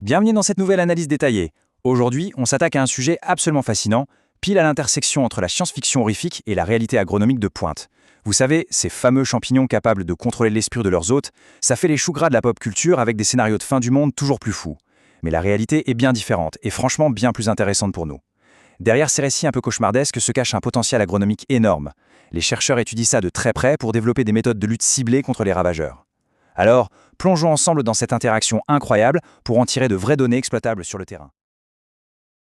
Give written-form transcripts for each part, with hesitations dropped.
Bienvenue dans cette nouvelle analyse détaillée. Aujourd'hui, on s'attaque à un sujet absolument fascinant, pile à l'intersection entre la science-fiction horrifique et la réalité agronomique de pointe. Vous savez, ces fameux champignons capables de contrôler l'esprit de leurs hôtes, ça fait les choux gras de la pop culture avec des scénarios de fin du monde toujours plus fous. Mais la réalité est bien différente et franchement bien plus intéressante pour nous. Derrière ces récits un peu cauchemardesques se cache un potentiel agronomique énorme. Les chercheurs étudient ça de très près pour développer des méthodes de lutte ciblées contre les ravageurs. Alors, plongeons ensemble dans cette interaction incroyable pour en tirer de vraies données exploitables sur le terrain.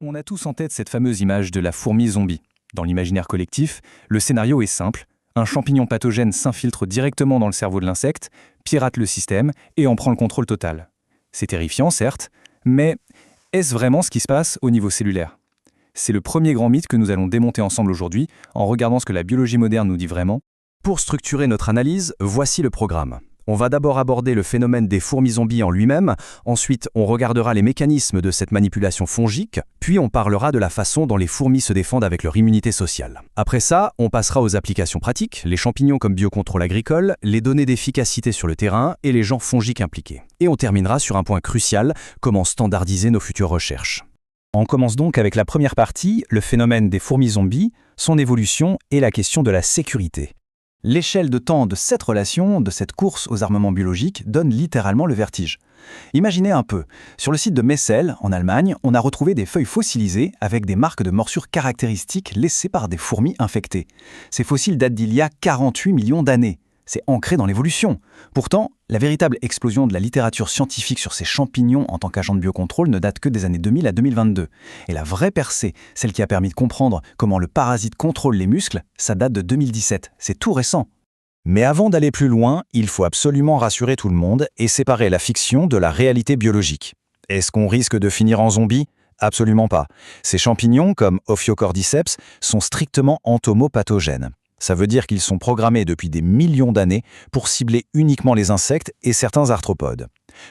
On a tous en tête cette fameuse image de la fourmi zombie. Dans l'imaginaire collectif, le scénario est simple. Un champignon pathogène s'infiltre directement dans le cerveau de l'insecte, pirate le système et en prend le contrôle total. C'est terrifiant, certes, mais est-ce vraiment ce qui se passe au niveau cellulaire ? C'est le premier grand mythe que nous allons démonter ensemble aujourd'hui en regardant ce que la biologie moderne nous dit vraiment. Pour structurer notre analyse, voici le programme. On va d'abord aborder le phénomène des fourmis zombies en lui-même, ensuite on regardera les mécanismes de cette manipulation fongique, puis on parlera de la façon dont les fourmis se défendent avec leur immunité sociale. Après ça, on passera aux applications pratiques, les champignons comme biocontrôle agricole, les données d'efficacité sur le terrain et les genres fongiques impliqués. Et on terminera sur un point crucial, comment standardiser nos futures recherches. On commence donc avec la première partie, le phénomène des fourmis zombies, son évolution et la question de la sécurité. L'échelle de temps de cette relation, de cette course aux armements biologiques, donne littéralement le vertige. Imaginez un peu, sur le site de Messel, en Allemagne, on a retrouvé des feuilles fossilisées avec des marques de morsures caractéristiques laissées par des fourmis infectées. Ces fossiles datent d'il y a 48 millions d'années. C'est ancré dans l'évolution. Pourtant, la véritable explosion de la littérature scientifique sur ces champignons en tant qu'agent de biocontrôle ne date que des années 2000 à 2022. Et la vraie percée, celle qui a permis de comprendre comment le parasite contrôle les muscles, ça date de 2017. C'est tout récent. Mais avant d'aller plus loin, il faut absolument rassurer tout le monde et séparer la fiction de la réalité biologique. Est-ce qu'on risque de finir en zombie ? Absolument pas. Ces champignons, comme Ophiocordyceps, sont strictement entomopathogènes. Ça veut dire qu'ils sont programmés depuis des millions d'années pour cibler uniquement les insectes et certains arthropodes.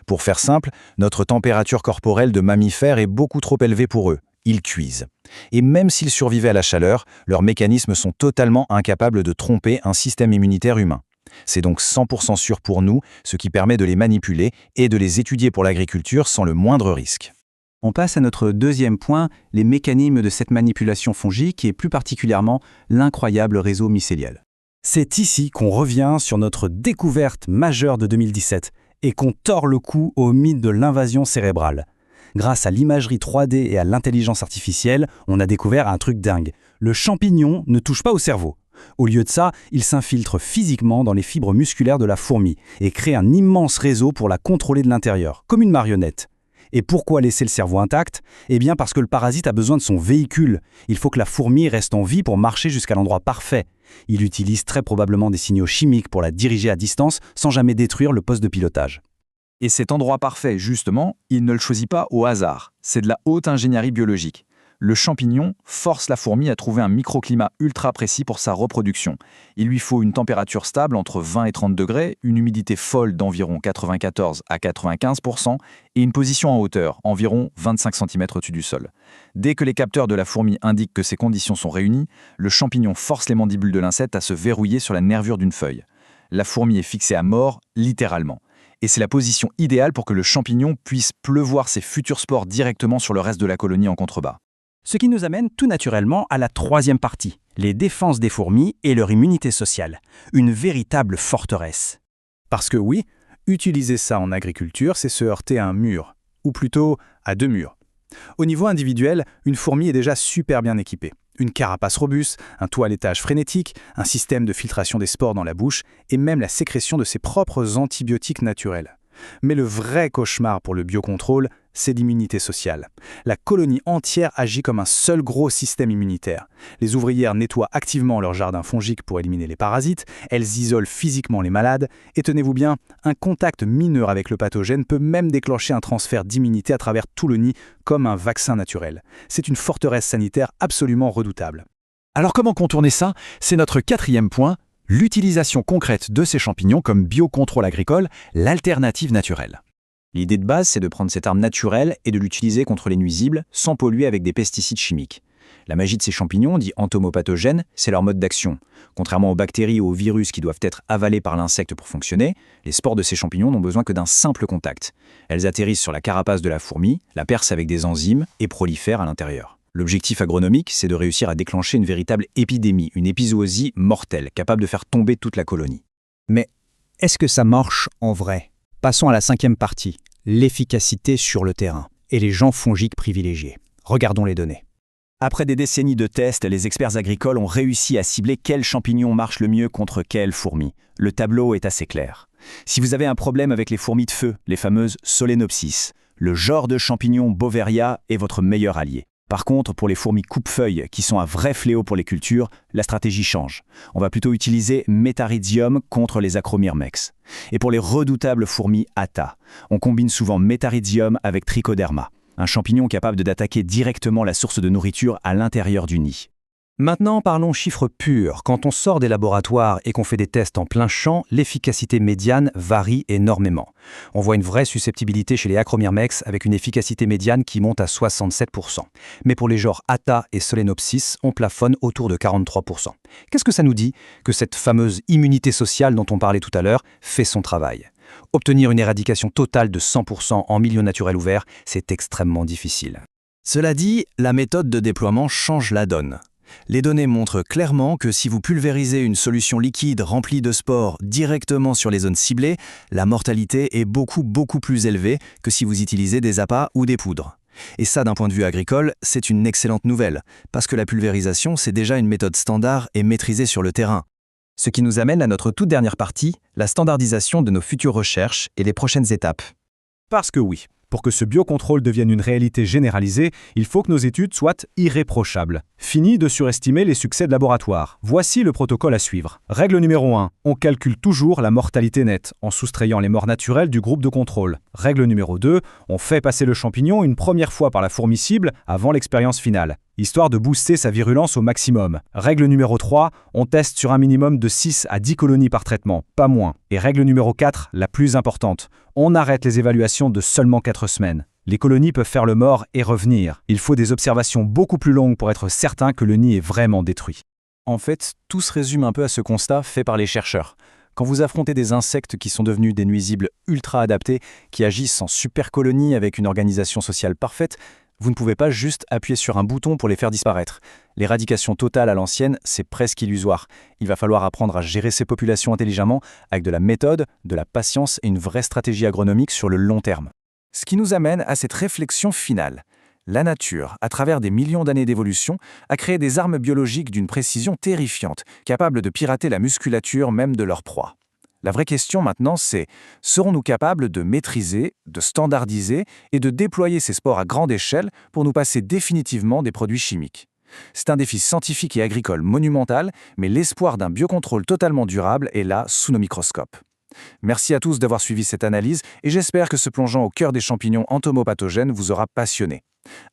Pour faire simple, notre température corporelle de mammifères est beaucoup trop élevée pour eux. Ils cuisent. Et même s'ils survivaient à la chaleur, leurs mécanismes sont totalement incapables de tromper un système immunitaire humain. C'est donc 100% sûr pour nous, ce qui permet de les manipuler et de les étudier pour l'agriculture sans le moindre risque. On passe à notre deuxième point, les mécanismes de cette manipulation fongique et plus particulièrement l'incroyable réseau mycélial. C'est ici qu'on revient sur notre découverte majeure de 2017 et qu'on tord le cou au mythe de l'invasion cérébrale. Grâce à l'imagerie 3D et à l'intelligence artificielle, on a découvert un truc dingue. Le champignon ne touche pas au cerveau. Au lieu de ça, il s'infiltre physiquement dans les fibres musculaires de la fourmi et crée un immense réseau pour la contrôler de l'intérieur, comme une marionnette. Et pourquoi laisser le cerveau intact ? Eh bien parce que le parasite a besoin de son véhicule. Il faut que la fourmi reste en vie pour marcher jusqu'à l'endroit parfait. Il utilise très probablement des signaux chimiques pour la diriger à distance sans jamais détruire le poste de pilotage. Et cet endroit parfait, justement, il ne le choisit pas au hasard. C'est de la haute ingénierie biologique. Le champignon force la fourmi à trouver un microclimat ultra précis pour sa reproduction. Il lui faut une température stable entre 20 et 30 degrés, une humidité folle d'environ 94 à 95% et une position en hauteur, environ 25 cm au-dessus du sol. Dès que les capteurs de la fourmi indiquent que ces conditions sont réunies, le champignon force les mandibules de l'insecte à se verrouiller sur la nervure d'une feuille. La fourmi est fixée à mort, littéralement. Et c'est la position idéale pour que le champignon puisse pleuvoir ses futurs spores directement sur le reste de la colonie en contrebas. Ce qui nous amène tout naturellement à la troisième partie, les défenses des fourmis et leur immunité sociale. Une véritable forteresse. Parce que oui, utiliser ça en agriculture, c'est se heurter à un mur, ou plutôt à deux murs. Au niveau individuel, une fourmi est déjà super bien équipée. Une carapace robuste, un toilettage frénétique, un système de filtration des spores dans la bouche et même la sécrétion de ses propres antibiotiques naturels. Mais le vrai cauchemar pour le biocontrôle, c'est l'immunité sociale. La colonie entière agit comme un seul gros système immunitaire. Les ouvrières nettoient activement leur jardin fongique pour éliminer les parasites, elles isolent physiquement les malades, et tenez-vous bien, un contact mineur avec le pathogène peut même déclencher un transfert d'immunité à travers tout le nid, comme un vaccin naturel. C'est une forteresse sanitaire absolument redoutable. Alors comment contourner ça ? C'est notre quatrième point. L'utilisation concrète de ces champignons comme biocontrôle agricole, l'alternative naturelle. L'idée de base, c'est de prendre cette arme naturelle et de l'utiliser contre les nuisibles sans polluer avec des pesticides chimiques. La magie de ces champignons, dits entomopathogènes, c'est leur mode d'action. Contrairement aux bactéries ou aux virus qui doivent être avalés par l'insecte pour fonctionner, les spores de ces champignons n'ont besoin que d'un simple contact. Elles atterrissent sur la carapace de la fourmi, la percent avec des enzymes et prolifèrent à l'intérieur. L'objectif agronomique, c'est de réussir à déclencher une véritable épidémie, une épizootie mortelle, capable de faire tomber toute la colonie. Mais est-ce que ça marche en vrai? Passons à la 5e partie, l'efficacité sur le terrain et les gens fongiques privilégiés. Regardons les données. Après des décennies de tests, les experts agricoles ont réussi à cibler quel champignon marche le mieux contre quelle fourmi. Le tableau est assez clair. Si vous avez un problème avec les fourmis de feu, les fameuses Solenopsis, le genre de champignon Beauveria est votre meilleur allié. Par contre, pour les fourmis coupe-feuilles, qui sont un vrai fléau pour les cultures, la stratégie change. On va plutôt utiliser Metarhizium contre les Acromyrmex. Et pour les redoutables fourmis Atta, on combine souvent Metarhizium avec Trichoderma, un champignon capable d'attaquer directement la source de nourriture à l'intérieur du nid. Maintenant, parlons chiffres purs. Quand on sort des laboratoires et qu'on fait des tests en plein champ, l'efficacité médiane varie énormément. On voit une vraie susceptibilité chez les Acromyrmex avec une efficacité médiane qui monte à 67%. Mais pour les genres Atta et Solenopsis, on plafonne autour de 43%. Qu'est-ce que ça nous dit? Que cette fameuse immunité sociale dont on parlait tout à l'heure fait son travail. Obtenir une éradication totale de 100% en milieu naturel ouvert, c'est extrêmement difficile. Cela dit, la méthode de déploiement change la donne. Les données montrent clairement que si vous pulvérisez une solution liquide remplie de spores directement sur les zones ciblées, la mortalité est beaucoup plus élevée que si vous utilisez des appâts ou des poudres. Et ça, d'un point de vue agricole, c'est une excellente nouvelle, parce que la pulvérisation, c'est déjà une méthode standard et maîtrisée sur le terrain. Ce qui nous amène à notre toute dernière partie, la standardisation de nos futures recherches et les prochaines étapes. Parce que oui, pour que ce biocontrôle devienne une réalité généralisée, il faut que nos études soient irréprochables. Fini de surestimer les succès de laboratoire. Voici le protocole à suivre. Règle numéro 1. On calcule toujours la mortalité nette, en soustrayant les morts naturelles du groupe de contrôle. Règle numéro 2. On fait passer le champignon une première fois par la fourmi cible avant l'expérience finale, histoire de booster sa virulence au maximum. Règle numéro 3. On teste sur un minimum de 6 à 10 colonies par traitement, pas moins. Et règle numéro 4, la plus importante. On arrête les évaluations de seulement 4 semaines. Les colonies peuvent faire le mort et revenir. Il faut des observations beaucoup plus longues pour être certain que le nid est vraiment détruit. En fait, tout se résume un peu à ce constat fait par les chercheurs. Quand vous affrontez des insectes qui sont devenus des nuisibles ultra adaptés, qui agissent en super colonies avec une organisation sociale parfaite, vous ne pouvez pas juste appuyer sur un bouton pour les faire disparaître. L'éradication totale à l'ancienne, c'est presque illusoire. Il va falloir apprendre à gérer ces populations intelligemment avec de la méthode, de la patience et une vraie stratégie agronomique sur le long terme. Ce qui nous amène à cette réflexion finale. La nature, à travers des millions d'années d'évolution, a créé des armes biologiques d'une précision terrifiante, capables de pirater la musculature même de leur proie. La vraie question maintenant, c'est serons-nous capables de maîtriser, de standardiser et de déployer ces spores à grande échelle pour nous passer définitivement des produits chimiques? C'est un défi scientifique et agricole monumental, mais l'espoir d'un biocontrôle totalement durable est là sous nos microscopes. Merci à tous d'avoir suivi cette analyse et j'espère que ce plongeon au cœur des champignons entomopathogènes vous aura passionné.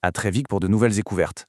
À très vite pour de nouvelles découvertes.